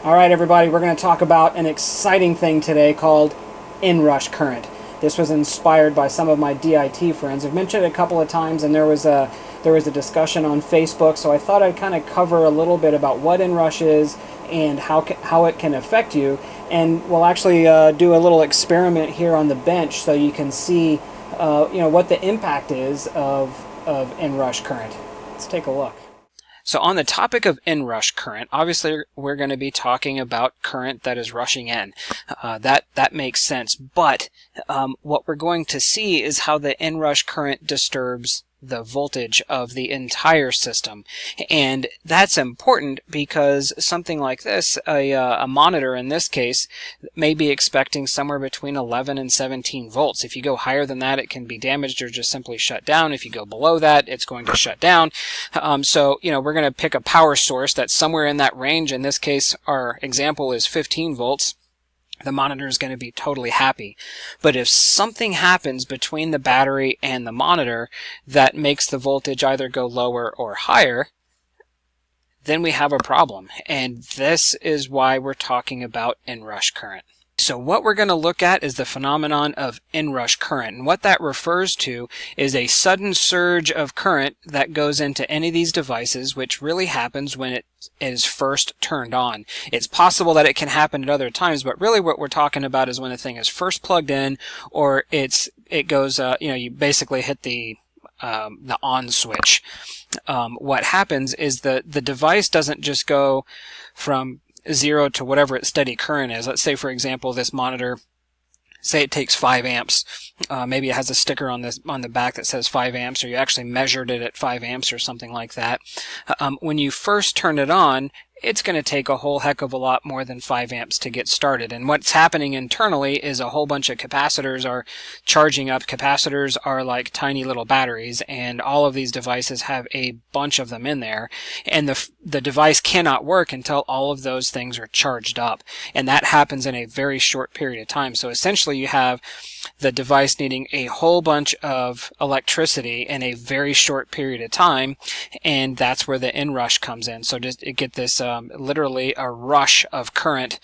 All right, everybody, we're going to talk about an exciting thing today called Inrush Current. This was inspired by some of my DIT friends. I've mentioned it a couple of times, and there was a discussion on Facebook, so I thought I'd kind of cover a little bit about what Inrush is and how it can affect you. And we'll actually do a little experiment here on the bench so you can see what the impact is of Inrush Current. Let's take a look. So on the topic of inrush current, obviously we're going to be talking about current that is rushing in. That makes sense. But what we're going to see is how the inrush current disturbs the voltage of the entire system. And that's important because something like this, a monitor in this case, may be expecting somewhere between 11 and 17 volts. If you go higher than that, it can be damaged or just simply shut down. If you go below that, it's going to shut down. So we're going to pick a power source that's somewhere in that range. In this case, our example is 15 volts. The monitor is going to be totally happy. But if something happens between the battery and the monitor that makes the voltage either go lower or higher, then we have a problem. And this is why we're talking about inrush current. So what we're going to look at is the phenomenon of inrush current. And what that refers to is a sudden surge of current that goes into any of these devices, which really happens when it is first turned on. It's possible that it can happen at other times, but really what we're talking about is when the thing is first plugged in, or it goes, you basically hit the on switch. What happens is the device doesn't just go from 0 to whatever its steady current is. Let's say, for example, this monitor, say it takes 5 amps. Maybe it has a sticker on the back that says 5 amps, or you actually measured it at 5 amps or something like that. When you first turn it on, it's going to take a whole heck of a lot more than 5 amps to get started. And what's happening internally is a whole bunch of capacitors are charging up. Capacitors are like tiny little batteries, and all of these devices have a bunch of them in there. And the device cannot work until all of those things are charged up. And that happens in a very short period of time. So essentially you have the device needing a whole bunch of electricity in a very short period of time, and that's where the inrush comes in. So just get this literally a rush of current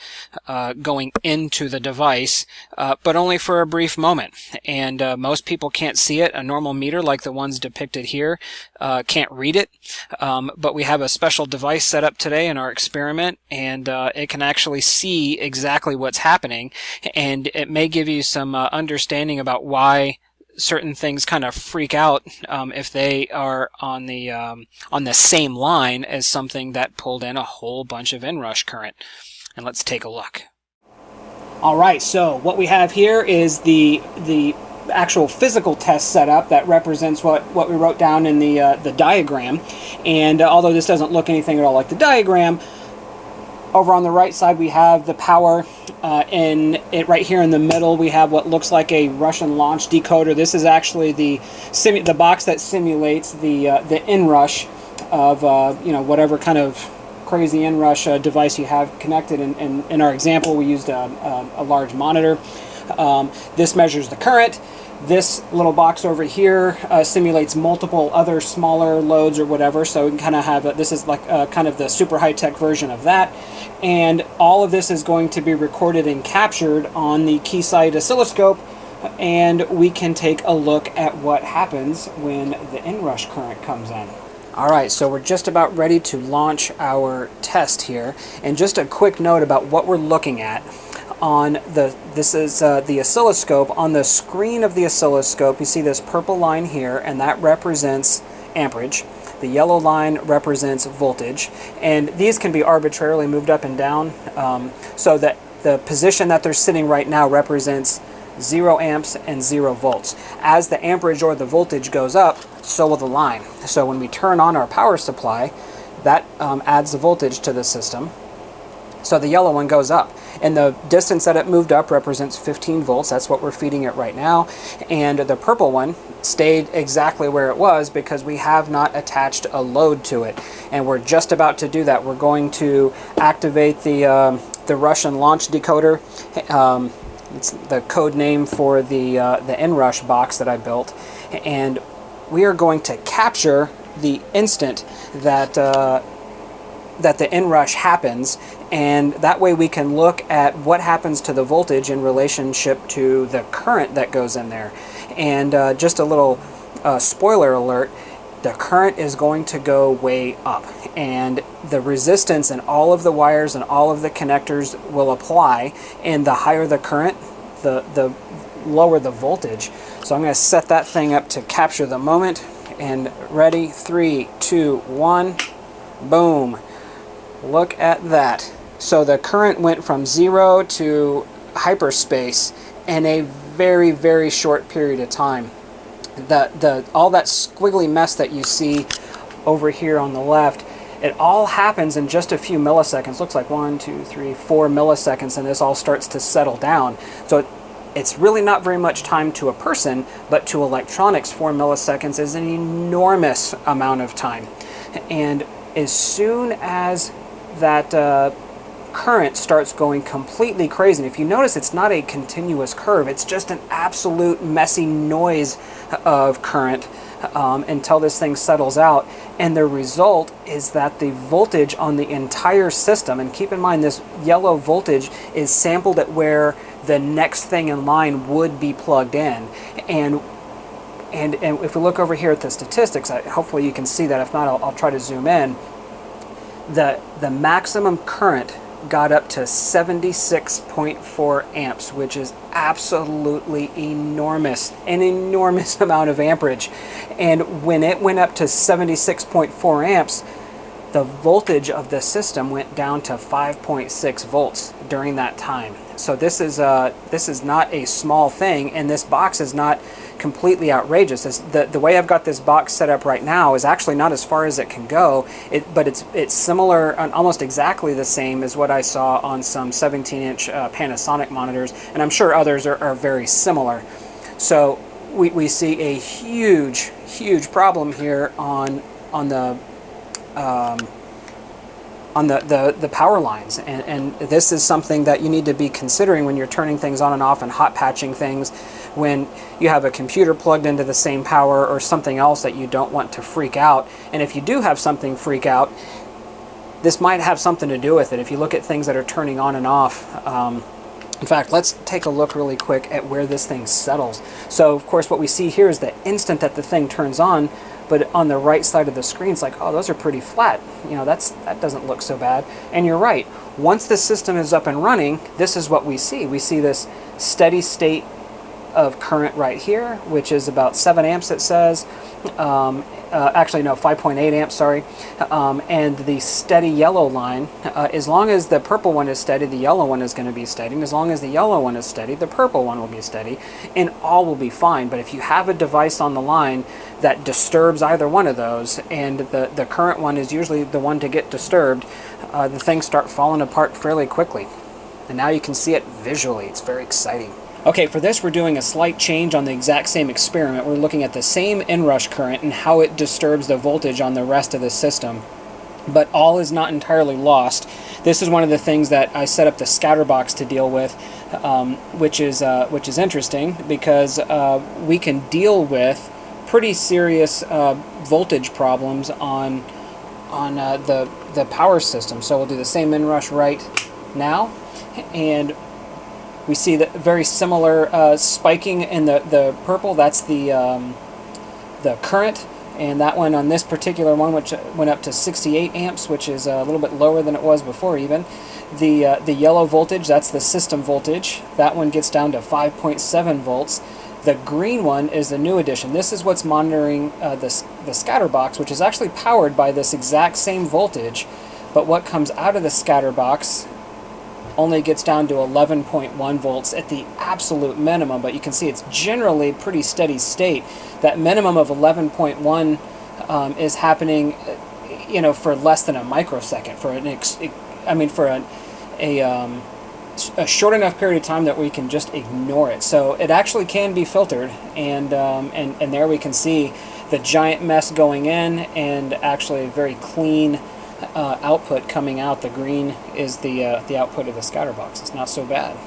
going into the device, but only for a brief moment. And most people can't see it. A normal meter like the ones depicted here can't read it, but we have a special device set up today in our experiment, and it can actually see exactly what's happening, and it may give you some understanding about why certain things kind of freak out if they are on the same line as something that pulled in a whole bunch of inrush current. And let's take a look. All right, so what we have here is the actual physical test setup that represents what we wrote down in the diagram. And although this doesn't look anything at all like the diagram, over on the right side we have the power, and right here in the middle we have what looks like a Russian launch decoder. This is actually the box that simulates the inrush of whatever kind of crazy inrush device you have connected. In our example, we used a large monitor. This measures the current. This little box over here simulates multiple other smaller loads or whatever, so we can kind of have this is like kind of the super high-tech version of that. And all of this is going to be recorded and captured on the Keysight oscilloscope, and we can take a look at what happens when the inrush current comes in. Alright, so we're just about ready to launch our test here, and just a quick note about what we're looking at. This is the oscilloscope. On the screen of the oscilloscope, you see this purple line here, and that represents amperage. The yellow line represents voltage, and these can be arbitrarily moved up and down, so that the position that they're sitting right now represents 0 amps and 0 volts. As the amperage or the voltage goes up, so will the line. So when we turn on our power supply, that adds the voltage to the system. So the yellow one goes up, and the distance that it moved up represents 15 volts. That's what we're feeding it right now. And the purple one stayed exactly where it was because we have not attached a load to it. And we're just about to do that. We're going to activate the Russian launch decoder. It's the code name for the Inrush box that I built. And we are going to capture the instant that that the inrush happens, and that way we can look at what happens to the voltage in relationship to the current that goes in there. And just a little spoiler alert, the current is going to go way up, and the resistance in all of the wires and all of the connectors will apply, and the higher the current, the lower the voltage. So I'm going to set that thing up to capture the moment, and ready, 3, 2, 1, boom. Look at that. So the current went from 0 to hyperspace in a very, very short period of time. All that squiggly mess that you see over here on the left, it all happens in just a few milliseconds. Looks like 1, 2, 3, 4 milliseconds, and this all starts to settle down. So it's really not very much time to a person, but to electronics, 4 milliseconds is an enormous amount of time. And as soon as that current starts going completely crazy, and if you notice, it's not a continuous curve, it's just an absolute messy noise of current until this thing settles out. And the result is that the voltage on the entire system, and keep in mind this yellow voltage is sampled at where the next thing in line would be plugged in. And if we look over here at the statistics, hopefully you can see that. If not, I'll try to zoom in. The maximum current got up to 76.4 amps, which is absolutely enormous, an enormous amount of amperage. And when it went up to 76.4 amps, the voltage of the system went down to 5.6 volts during that time. So this is not a small thing, and this box is not completely outrageous. The way I've got this box set up right now is actually not as far as it can go, but it's similar and almost exactly the same as what I saw on some 17-inch Panasonic monitors, and I'm sure others are very similar. So we see a huge problem here on the power lines, and this is something that you need to be considering when you're turning things on and off and hot patching things, when you have a computer plugged into the same power or something else that you don't want to freak out. And if you do have something freak out, this might have something to do with it. If you look at things that are turning on and off, in fact, let's take a look really quick at where this thing settles. So of course what we see here is the instant that the thing turns on, but on the right side of the screen, it's like, oh, those are pretty flat. You know, that doesn't look so bad. And you're right. Once the system is up and running, this is what we see. We see this steady state of current right here, which is about 7 amps, it says. Actually, no, 5.8 amps, sorry. And the steady yellow line, as long as the purple one is steady, the yellow one is going to be steady. And as long as the yellow one is steady, the purple one will be steady, and all will be fine. But if you have a device on the line that disturbs either one of those, and the current one is usually the one to get disturbed, the things start falling apart fairly quickly. And now you can see it visually. It's very exciting. Okay, for this we're doing a slight change on the exact same experiment. We're looking at the same inrush current and how it disturbs the voltage on the rest of the system. But all is not entirely lost. This is one of the things that I set up the scatter box to deal with, which is interesting, because we can deal with pretty serious voltage problems on the power system. So we'll do the same inrush right now, and we see that very similar spiking in the purple. That's the current, and that one on this particular one, which went up to 68 amps, which is a little bit lower than it was before even. The yellow voltage, that's the system voltage. That one gets down to 5.7 volts. The green one is the new addition. This is what's monitoring the scatter box, which is actually powered by this exact same voltage, but what comes out of the scatter box only gets down to 11.1 volts at the absolute minimum, but you can see it's generally pretty steady state. That minimum of 11.1 is happening, you know, for less than a microsecond, for a short enough period of time that we can just ignore it. So it actually can be filtered, and there we can see the giant mess going in, and actually a very clean output coming out. The green is the output of the scatter box. It's not so bad.